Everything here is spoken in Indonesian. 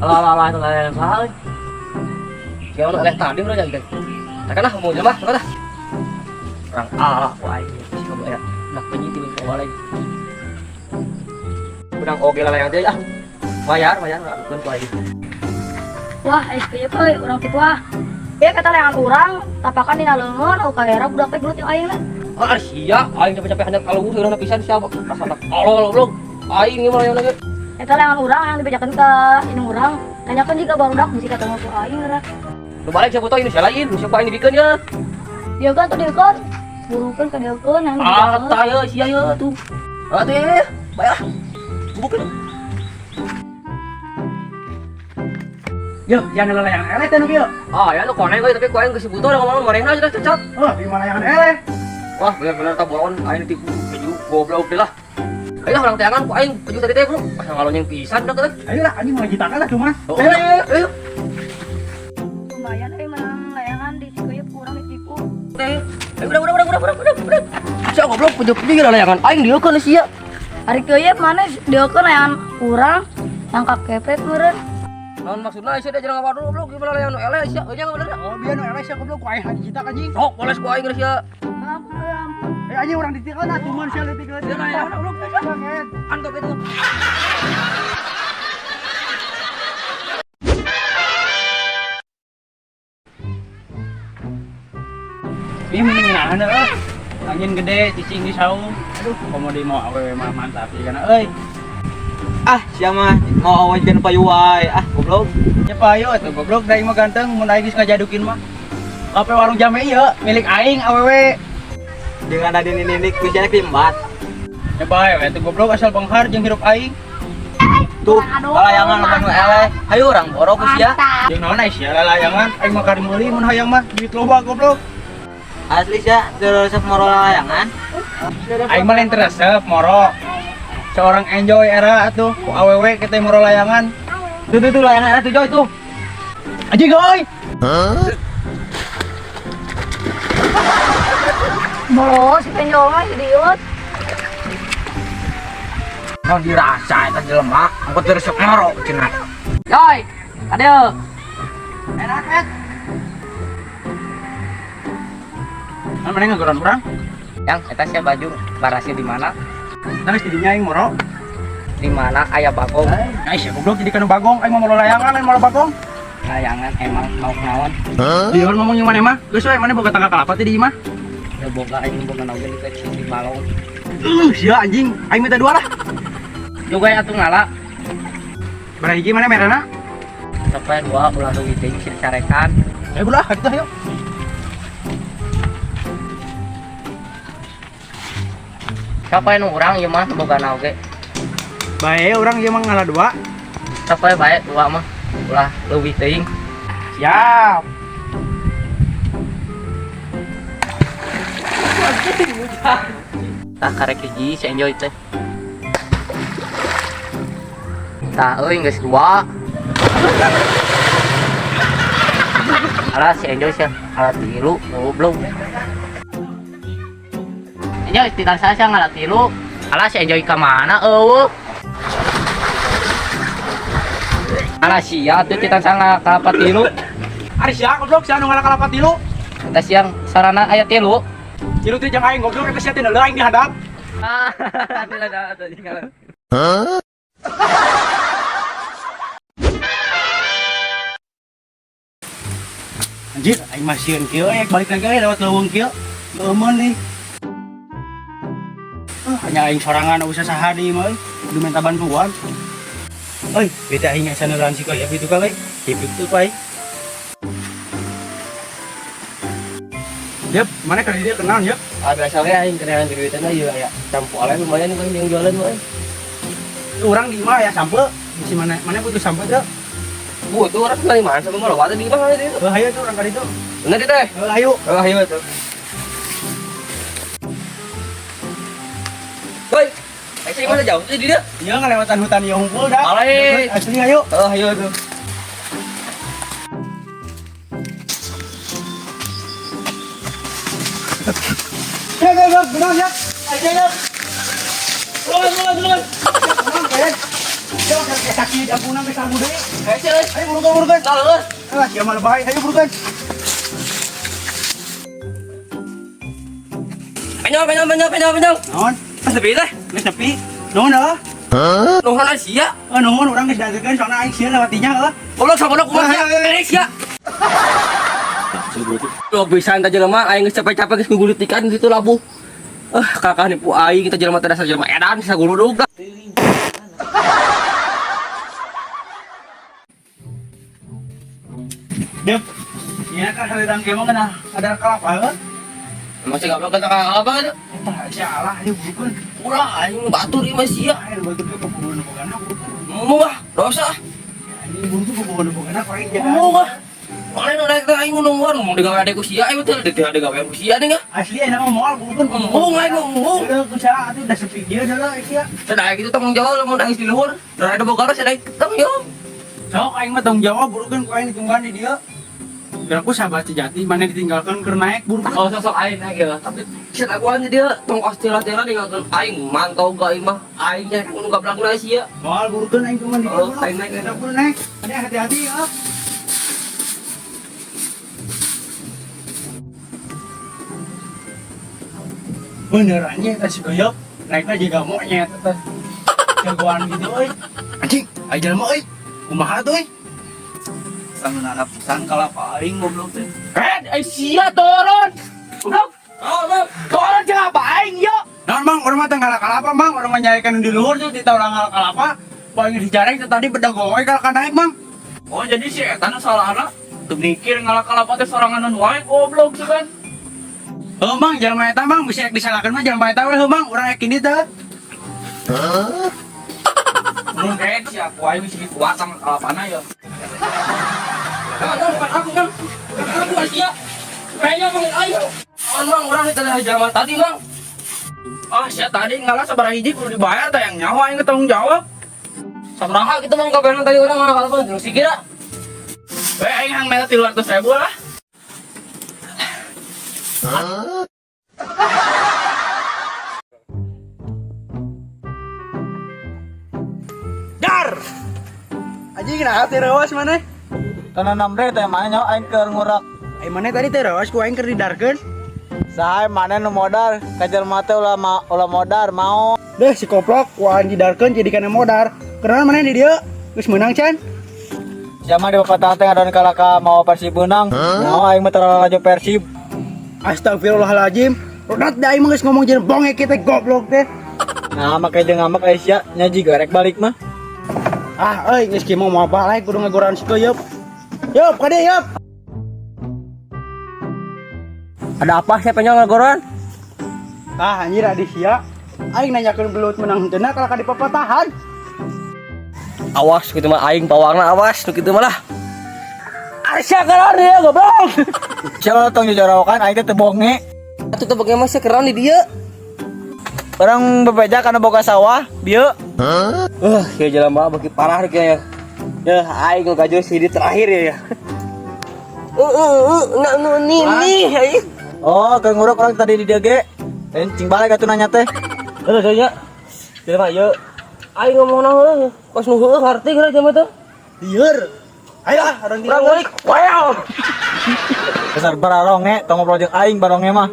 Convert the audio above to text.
Alah itu lah euy. Siapa nu eleh tadi urang jadi. Takkanlah mau jelema, takkanlah. Orang ku aing si kamu ya. Nak penyiti we kawalay. Urang oge lalayang teh ah. Bayar adukeun ku aing. Wah, SPY euy, urang kitu ah. Ieu kata layangan urang, tapakan dina leungeun au kaera budak teh gelut aing na. Ah sia, aing capek-capek handap kalau urang pisan sia rasana kolol goblok. Aing ieu mah layangan. Eta layangan urang yang dibejakeun ka indung urang, tanyakeun jiga barudak bisi ketemu ku aing ra. Nu balik sia foto ini sia lain, nu sia ku aing dibikeun ye. Dia kan tuh dikeun, burukeun ka dikeun yang Ah, tah ye sia ye tuh. Ah teh, bayar. Bukeun. Yo, jangan layangan eleh teh nu kieu. Ah, ya nu koneng euy tapi ku aing geus butuh da ngomong marehna aja cocok. Oh, di mana layangan eleh? Wah, bener-bener tak bohong, aing tipu keju goblok deh lah. Ayo orang teangan ku aing keju tadi teh, Bro. Pas ngalonyeng pisan dah teh. Ayo lah, anjing mau ngejitakan lah cuma. Ayo. lumayan menang layangan di sikeuyeuk kurang ditipu. Teh. Udah. Sia goblok peju-peju ge layangan aing dieukeun sia. Ari keuyeuk mana deukeun layangan urang yang kakepet meureun. Naon maksudna sia dia jarang ngawadul goblok gimana layangan nu eleh sia. Euy bener. Oh, biar nu eleh sia goblok ku aing ngejitakan anjing. Sok poles ku aing geus sia. Ampun. Anjing orang ditikeun lah cuman sia letikeun. Dia layangan goblok sia. Antok itu. Ini mending nahan euy. Angin gede cicing di saung. Aduh, komo di mau awewe mah mantap ieu kana euy. Ah, sia mah mau awejan payuai. Ah, goblok. Ya payo atuh goblok da mah ganteng mun aing geus ngajadukin mah. Kape warung jame ieu milik aing awewe. Dengan ada ninik ku sia kimbat. Ya bae we atuh goblok asal benghar jeung hirup aing. Tuh, layangan anu eleh. Hayu urang borok ku sia. Jeung naon aya sia layangan aing mah kari meuli mun hayang mah duit loba goblok. Asli sia teu resep moro layangan. Aing mah lain teu resep moro. Seorang enjoy era atuh ku awewe kita moro layangan. Tuh layangan era tuh Joy tuh. Anjing euy. Molo si penjol mah idiot. Naon dirasa eta jelema, angkot teu resep moro cenah. Yoy, adeu. Enak et. Mana ngagoran urang? Yang eta sia baju barasnya di mana? Tangis didinya aing moro. Di mana aya bagong? Nah, sia goblok jadi kana bagong, aing mah moro layangan lain moro bagong. Layangan emang mau naon? Dia ngomong yang mana mah? Geus we mana boga tangga kalapa teh di imah. Ya boga aing boga naon di kecil di balong. Sia anjing, aing minta dua lah. Juga ya atuh ngala. Baraha hiji mana merana? Sampai dua ulah duit teh carekan. Ayo ulah, kita ayo. Siapa yang urang ieu mah boga naon ge? Bae urang ieu mah ngalah dua. Sampai bae dua mah ulah leuwih teuing. Siap. Tah karek hiji si enjoy teh. Tah euy geus dua. Alah si enjoy sia alat tilu belum. Enjoy titan saya ngalat tilu. Alah si enjoy ka mana eueuh. Alah sia tuh titan saya kalapat tilu. Ari sia goblok sia anu ngalah kalapa tilu. Eta siang sarana aya tilu. Tilu teh jeung aing goblok eta sia teh neuleung aing dihadap. Ah, tidak ada tadi kalau. Anjir, aing mah sieun kieu balik lagi lewat leuweung kieu. Leumeun nih. Hanya aing sorangan usah saha deui mah euy. Kudu minta bantuan. Euy, beda aing asa neulaan si kaya kitu ka euy. Hipik tuh pai. Yep, mana kan dia kenal yep. Ah biasa we aing kenalan di duitna ieu aya campu ale lumayan kan yang jualan we. Urang di imah ya sampe. Di mana butuh sampe teh. Tuh orang dari mana sama malah wadah di mana itu? Hayu tuh orang kali itu. Bener itu teh. Hayu. Ayo itu. Woi, Ayo mana jauh sih dia? Iya ngelewatan hutan yang hunkul dah. Balik. Asli ayo. Ayo itu. Ya, benar ya. Ayo ya. Duluan. Coba sakit ampunan ke sabu deui. Ayo burukan. Nah, Alah, dia malah baik. Ayo burukan. Penyong. Naon? Mas lebih teh. Geus nepi. Naon dah? Nuhun sia. Naon urang geus dagekeun soalna aing sieun lewatinya heuh. Goblok sabodo kumaha sia. Beres sia. Lo bisa enta jelema aing geus capek-capek geus ngugulitikan gitu labuh. Kakak nipu aing kita jelema teh dasar jelema edan bisa guludug dah. Dep. Iya kan hareudang kemong kana ada kelapa heuh. Masih goblok kata apa itu? Tah salah ayo burukan. Ulah aing batur ieu mah sia. Ayo batu ke pokokna pokokna. Muah, dosa. Ini burukan ke pokokna paling jaga. Muah. Mana nu daek teh aing nungguan mau digawe ade ku sia aing teh digawe ku sia nih. Asli enak mah moal burukan. Ngomong aing ngomong. Udah kusaha atuh udah sepi dia dah sia. Sadaya gitu tanggung jawab lamun aing di luhur. Da ada boga sadaya tanggung jawab. Sok aing mah tanggung jawab burukan ku aing ditunggan di dia. Biar aku sahabat sejati mana ditinggalkan keur naik burukan. Oh sosok aing naik ya. Tapi setaguan dia tong ostila-tila ninggalkeun aing mantau ga aing mah. Aing nya nu gablakna sia. Moal burukan aing cuma di dia. Oh, aing naik. Aku naik. Ada hati-hati ya. Benerannya tas goyok naiknya juga monyet tas jagoan gitu euy. Anjing, aja mah euy. Kumaha tuh euy? Sang anak kalapa aing goblok teh. Aing sia turun. Goblok. Oh, turun jeung apa aing yo. Naon Bang, urang mah teh kalapa Bang, urang mah nyarekan di luhur tuh di taulang kalapa. Paling dijareng teh tadi bedah goe ka naik Bang. Oh jadi si eta nu salahna teu mikir ngalakalapa teh soranganan wae goblok sih kan. Oh Bang, jangan eta Bang, bisa disalahkan mah jangan eta we Bang, urang yakin dieu teh. Mun kae si aku aing misi kuat sama kalapana ya. Aku kan. Aku sia. Kayaknya Bang ayo. Bang, urang teh jaman tadi Bang. Ah, sia tadi ngalah sabaraha hiji kudu dibayar teh yang nyawa aing tanggung jawab. Sabaraha kitu Bang kabehna tadi urang ngalakalapa terus kira. Bae aing hang meta 300.000 lah. Dar. Anjing nah teh rewas maneh. Kana namre teh mana nyawa aing keur ngurak. Ai maneh tadi teh rewas ku aing keur didarkeun. Saha mana nu modal? Ka jelema teh ulah modal mau. Deh si koplok ku aing didarkeun jadi kana modal. Karena maneh di dieu geus meunang can. Siapa di pepatah teh ngadon kalaka mau Persib menang. Nyawa aing mah terlalu Persib. Astagfirullahaladzim. Rodot da aing mah geus ngomong jeung bonge kita goblok teh. Nah, make jeung ngamak Aisyah nyaji garek balik mah. Ah, euy geus kieu mau balik kudu ngagoran si Yup. Yup, ka dieu Yup. Ada apa sih penyong ngagoran? Ah, anjir adi sia. Aing nanyakeun belut menang henteu kalau ka di pepatahan. Awas kitu mah aing pawangna awas nu kitu mah lah. Asya keran dia goblok. Siapa tong jorokan aing teh teu bonge. Atuh teh bagaimana sih keran di dieu? Orang bebeja kana boga sawah, bieu. Ya jelema bagi parah kayaknya. Ya aing ngagajul sidi terakhir ya. Nih aing. Oh, keur nguruk orang tadi di dieu ge. Cing balik atuh nanya teh. Nya. Jelema ye. Aing ngomongna heuh, pas nu heuh ngarti geura jelema teh. Lieur. Ayolah, orang di Urang balik. Wow. Besar bararonge, tong ngobrol jeung aing baronge mah.